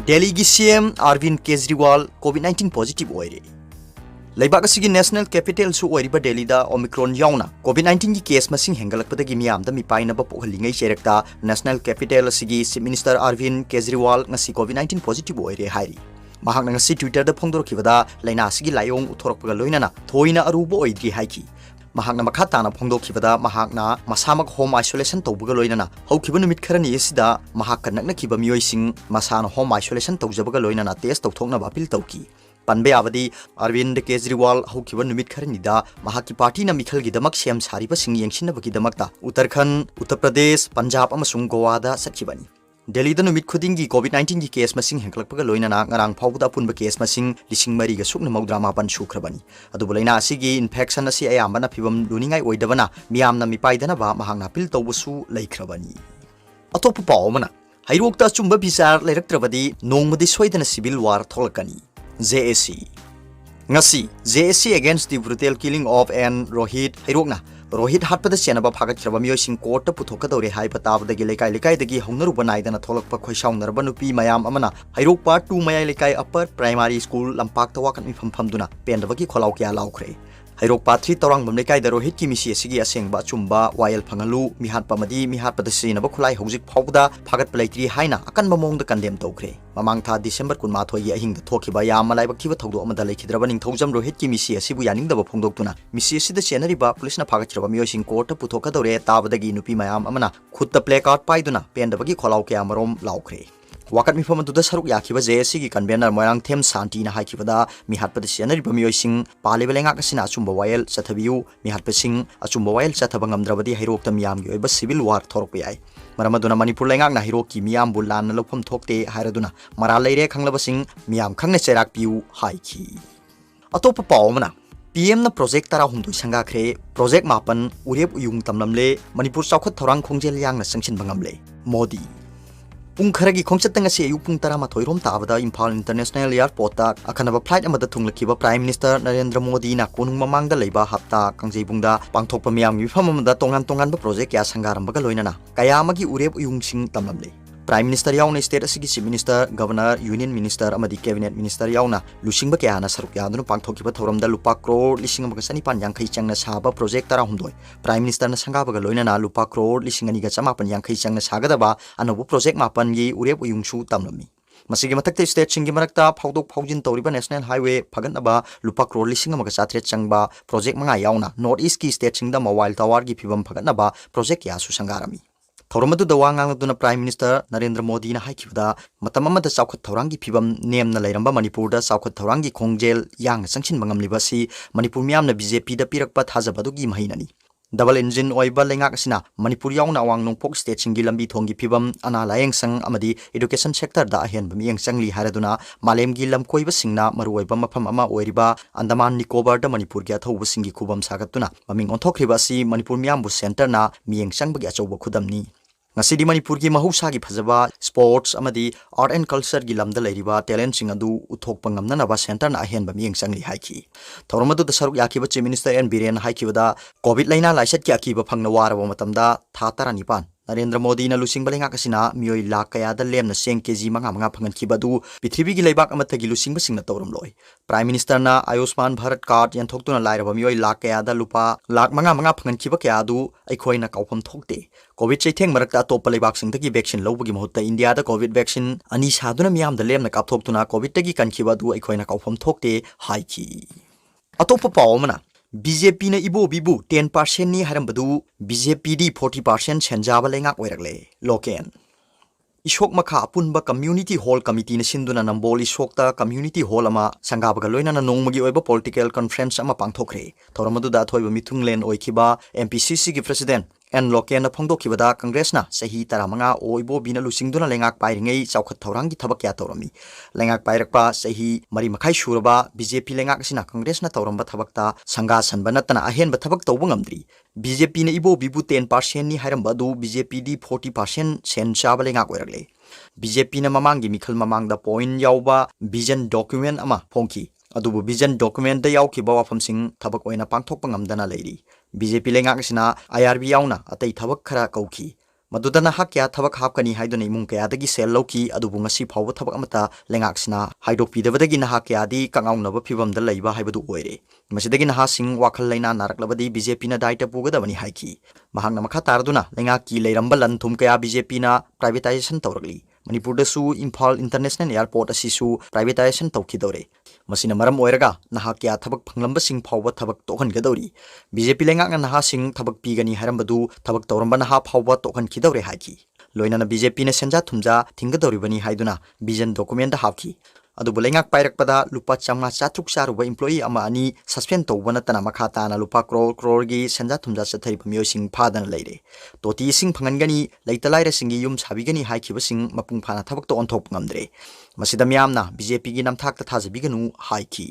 Delhi की CM Arvind Kejriwal COVID-19 positive ओइरे लेबाक असिगी national capital सु ओइरिबा दिल्ली दा ओमिक्रॉन याउना COVID-19 की केस मसिंग हेंगलकपदगी मियामदा मिपाइनबा पोखलिंगै चेरकता नेशनल कैपिटल असिगी chief minister Arvind Kejriwal ngasi COVID-19 positive ओइरे हाइरि महाकना ngasi ट्विटर दा फोंदोरखिबदा लाइना असिगी लायोंग उथोरकपगा लोइनाना थोइना अरुबो ओइद्रि हाइखि महाकना मखा ताना फोंदोखिबदा महाकना मसामक होम आइसोलेशन तौबगा लोइनाना हौखिबा नुमित खरनि एसिदा महाक नकनखिबा मियोइसिंग मसाना होम आइसोलेशन तौजबगा लोइनाना टेस्ट तौथोकना अपील तौकी पनबे आवदी अरविंद केजरीवाल हौखिबा नुमित खरनिदा महाकी पार्टीना मिखलगिदमक सेम सारिबा सिंग यंगसिनबगिदमकता उत्तराखंड उत्तर प्रदेश पंजाब अमसुंग गोवादा सखिबनी दिल्ली दा नुमित खुदिंगी COVID-19 की केस मसिंग हेंकलकपगा लोइनाना ngarang फाउबदा पुनबा केस मसिंग लिसिंग मरीगा सुकना मौद्रा मापन सुख्रबनी अदुबु लाइना असिगी इन्फेक्शन असि अयामबना फिबम लुनिंगाई ओइदबना मियामना मिपाइदनबा महांगना पिल तौबसु लैख्रबनी अतोप पावमना हाइरोक्ता चुंबा बिचार लेरक्त्रबदी नोंगमदि सोइदना सिविल वार थोलकनी JSC ngasi JSC against the brutal killing of an Rohit hatpada senaba phagathraba miyosing court puthokadore haiba tabadagi lekai dagi hongnaruba naidana tholakpa khoisaunarba nupi mayam amana hairokpa 2 mayai lekai upper primary school lampak tawakan mifamduna pendabagi kholau kya laukhre hairokpa 3 torang bamlekai da Rohit ki misi asigi asengba chumba wail phangalu Mihatpa madi Mihatpa da sinaba khulai hojik phawda phagat plaitri haina akan bamong da condemn tawkhre mamang tha December 18 gi ahing da thokhiba yam malai bakhiba thawdo amada lekhidraba ning thawjam Rohit ki misi asibu yaning da phongdoktuna misi asida senariba police na phagathraba miyosing court puthokadore tabadagi nupi mayam amana khutta placard paiduna pendabagi kholau kya marom laukhre wakat mifam adu da saruk yakhiba JSC ki convener moyang them santi na haikibada Mihatpa da senariba miyosing palibelenga kasina achumba wail chathabiu Mihatpa sing achumba wail chathabangamdrabadi hairokta miyam gi oiba civil war thorok yai maramaduna Manipur lengak na hero ki miyam bulan na lopham thokte hairaduna mara leire khanglaba sing miyam khangne cherak piu haiki atop pawmana PM na project tara humdoi sangakre project mapan urep uyung tamlamle Manipur chawkhat thorang khongjel yang na sangchin bangamle Modi Pung kharagi khongchatang ase ayuk pung 12 rom tabada Imphal International Airport ta akhanaba flight amada thunglakiba Prime Minister Narendra Modi na konung mamangda leiba hapta kangjebungda pangthokpa miyam mifam amada tongan ba project ya sangarambaga loinana kaya amagi urep uyung sing tamlamle Prime Minister yauna state asigi chief minister governor union minister amadi cabinet minister yauna lusingba kya na saruk yadunu pangthokiba thoramda lupa crore lising amaga sanipan yangkhai changna saba project tara humdoi Prime Minister na sangabaga loinana lupa crore lising ani ga chamapan yangkhai changna sagadaba anobu project mapan gi urep uyungsu tamlami masigi matakte state singi marakta phawdok phawjin tawriba national highway phaganaba lupa crore lising amaga satre changba project manga yauna north east ki state singda mobile tower gi phibam phaganaba project ya su sangarami Thoromadu da wangang Prime Minister Narendra Modi na haikibda matamama da chawkhat thorangi phibam nem na lairamba Manipur da chawkhat thorangi khongjel yang sangchin bangamliba si Manipur miyam na BJP da pirakpa thajabadu gi mahinani double engine oiba lengak asina Manipur yauna awang nongpok state singi lambi thongi phibam ana layeng sang amadi education sector da ahen bam yeng sangli haraduna malem gi lam koiba singna maruoiba mafam ama oiriba Andaman Nicobar da Manipur gi athobu singi khubam sagatuna maming onthokriba si Manipur miyam bu center na miyeng sangbagi achauba khudamni ngasidi Manipur gi mahausa gi phajaba sports amadi art and culture gi lamda leiriba talent sing adu uthokpa ngamna na ba center na ahen bam yeng sangli haiki thoromadu da saruk yakiba chief minister N Biren haikibada covid laina laisat ki akiba phangna waraba matamda tha 19 Narendra Modi na lusing balenga kasina miyoi lakh kaya da lemna seng kg manga phangan khibadu pithribi gi leibak amata gi lusing basing na torum loi Prime Minister na Ayushman Bharat card yan thoktuna lairaba miyoi lakh kaya da lupa lakh manga phangan khiba kaya du aikhoina kaupam thokte covid chaitheng marakta top leibak sing tagi vaccine lobagi mahutta India da covid vaccine ani saduna miyam da lemna kapthoktuna covid tagi kan khibadu aikhoina kaupam thokte haiki atopa pawmana BJP na ibo bibu 10% ni harambadu BJP di 40% senjaba lengak oirakle loken Ishok makha apunba community hall committee na sinduna nambol ishokta community hall ama sangabaga loina na nongmagi oiba political conference ama pangthokre thoramadu da thoiba mithunglen oikhiba MPCC gi president en loken na phongdokhibada congress na sahi taramanga oibo bina lusingduna lengak pairingei chawkhat thorang gi thabak ya torami lengak pairakpa sahi mari makhai suraba BJP lengak sina congress na toramba thabakta sanga sanba natana ahen ba thabak tawba ngamdri BJP na ibo bibu 10% ni hairamba du BJP di 40% sen chaba lengak oiragle BJP na mamangi mikhal mamangda point yauba vision document ama phongki adubu vision document da yaukiba wafamsing thabak oina pangthokpa ngamdana leiri BJP lengak sina IRB yauna atai thabak khara kauki ꯃꯗꯨꯗ ꯅꯍꯥꯛ ꯀꯌꯥ ꯊꯕꯛ ꯍꯥꯞꯀꯅꯤ ꯍꯥꯏꯗꯨꯅ ꯏꯃꯨꯡ ꯀꯌꯥꯗꯒꯤ ꯁꯦꯜ ꯂꯧꯈꯤ ꯑꯗꯨꯕꯨ ꯉꯁꯤ ꯐꯥꯎꯕ ꯊꯕꯛ ꯑꯃꯠꯇ ꯂꯩꯉꯥꯛꯁꯤꯅ ꯍꯥꯏꯗꯣꯛꯄꯤꯗꯕꯗꯒꯤ ꯅꯍꯥ ꯀꯌꯥꯗꯤ ꯀꯪꯉꯥꯎꯅꯕ ꯐꯤꯚꯝꯗ ꯂꯩꯕ ꯍꯥꯏꯕꯗꯨ ꯑꯣꯏꯔꯦ ꯃꯁꯤꯗꯒꯤ ꯅꯍꯥꯁꯤꯡ ꯋꯥꯈꯜ ꯂꯩꯅꯥ ꯅꯥꯔꯛꯂꯕꯗꯤ ꯕꯤꯖꯦꯄꯤꯅ ꯗꯥꯏꯇ ꯄꯨꯒꯗꯕꯅꯤ ꯍꯥꯏꯈꯤ ꯃꯍꯥꯛꯅ ꯃꯈꯥ ꯇꯥꯔꯗꯨꯅ ꯂꯩꯉꯥꯛꯀꯤ ꯂꯩꯔꯝꯕ ꯂꯟ ꯊꯨꯝ ꯀꯌꯥ ꯕꯤꯖꯦꯄꯤꯅ ꯄ꯭ꯔꯥꯏꯚꯦꯇꯥꯏꯖꯦꯁꯟ ꯇꯧꯔꯛꯂꯤ ꯃꯅꯤꯄꯨꯔꯗꯁꯨ ꯏꯝꯐꯥꯜ ꯏꯟꯇꯔꯅꯦꯁꯅꯦꯜ एयरपोर्ट ꯑꯁꯤꯁꯨ ꯄ꯭ꯔꯥꯏꯚꯦꯇꯥꯏꯖꯦꯁꯟ ꯇꯧꯈꯤꯗꯧꯔꯦ ꯃꯁꯤꯅ ꯃꯔꯝ ꯑꯣꯏꯔꯒ ꯅꯍꯥ ꯀꯌꯥ ꯊꯕꯛ ꯐꯪꯂꯝꯕꯁꯤꯡ ꯐꯥꯎꯕ ꯊꯕꯛ ꯇꯣꯛꯍꯟꯒꯗꯧꯔꯤ ꯕꯤꯖꯦꯄꯤ ꯂꯩꯉꯥꯛꯅ ꯅꯍꯥꯁꯤꯡ ꯊꯕꯛ ꯄꯤꯒꯅꯤ ꯍꯥꯏꯔꯝꯕꯗꯨ ꯊꯕꯛ ꯇꯧꯔꯝꯕ ꯅꯍꯥ ꯐꯥꯎꯕ ꯇꯣꯛꯍꯟꯈꯤꯗꯧꯔꯦ ꯍꯥꯏꯈꯤ ꯂꯣꯏꯅꯅ ꯕꯤꯖꯦꯄꯤꯅ ꯁꯦꯟꯖꯥ ꯊꯨꯝꯖꯥ ꯊꯤꯡꯒꯗꯧꯔꯤꯕꯅꯤ ꯍꯥꯏꯗꯨꯅ ꯚꯤꯖꯟ ꯗꯣꯀꯨꯃꯦꯟꯗ ꯍꯥꯞꯈꯤ ꯑꯗꯨꯕꯨ ꯂꯩꯉꯥꯛ ꯄꯥꯏꯔꯛꯄꯗ ꯂꯨꯄꯥ 500-400 ꯆꯥꯔꯨꯕ ꯏꯝꯄ꯭ꯂꯣꯌꯤ ꯑꯃ ꯑꯅꯤ ꯁꯁꯄꯦꯟ ꯇꯧꯕ ꯅꯠꯇꯅ ꯃꯈꯥ ꯇꯥꯅ ꯂꯨꯄꯥ ꯀ꯭ꯔꯣꯔꯒꯤ ꯁꯦꯟꯖꯥ ꯊꯨꯝꯖꯥ ꯆꯠꯊꯔꯤꯕ ꯃꯤꯑꯣꯏꯁꯤꯡ ꯐꯥꯗꯅ ꯂꯩꯔꯦ ꯇꯣꯇꯤ ꯏꯁꯤꯡ ꯐꯪꯍꯟꯒꯅꯤ ꯂꯩꯇ ꯂꯥꯏꯔꯁꯤꯡꯒꯤ ꯌꯨꯝ ꯁꯥꯕꯤꯒꯅꯤ ꯍꯥꯏꯈꯤꯕꯁꯤꯡ ꯃꯄꯨꯡ ꯐꯥꯅ ꯊꯕꯛꯇ ꯑꯣꯟꯊꯣꯛꯄ ꯉꯝꯗ꯭ꯔꯦ ꯃꯁꯤꯗ ꯃꯤꯌꯥꯝꯅ ꯕꯤꯖꯦꯄꯤꯒꯤ ꯅꯝꯊꯥꯛꯇ ꯊꯥꯖꯕꯤꯒꯅꯨ ꯍꯥꯏꯈꯤ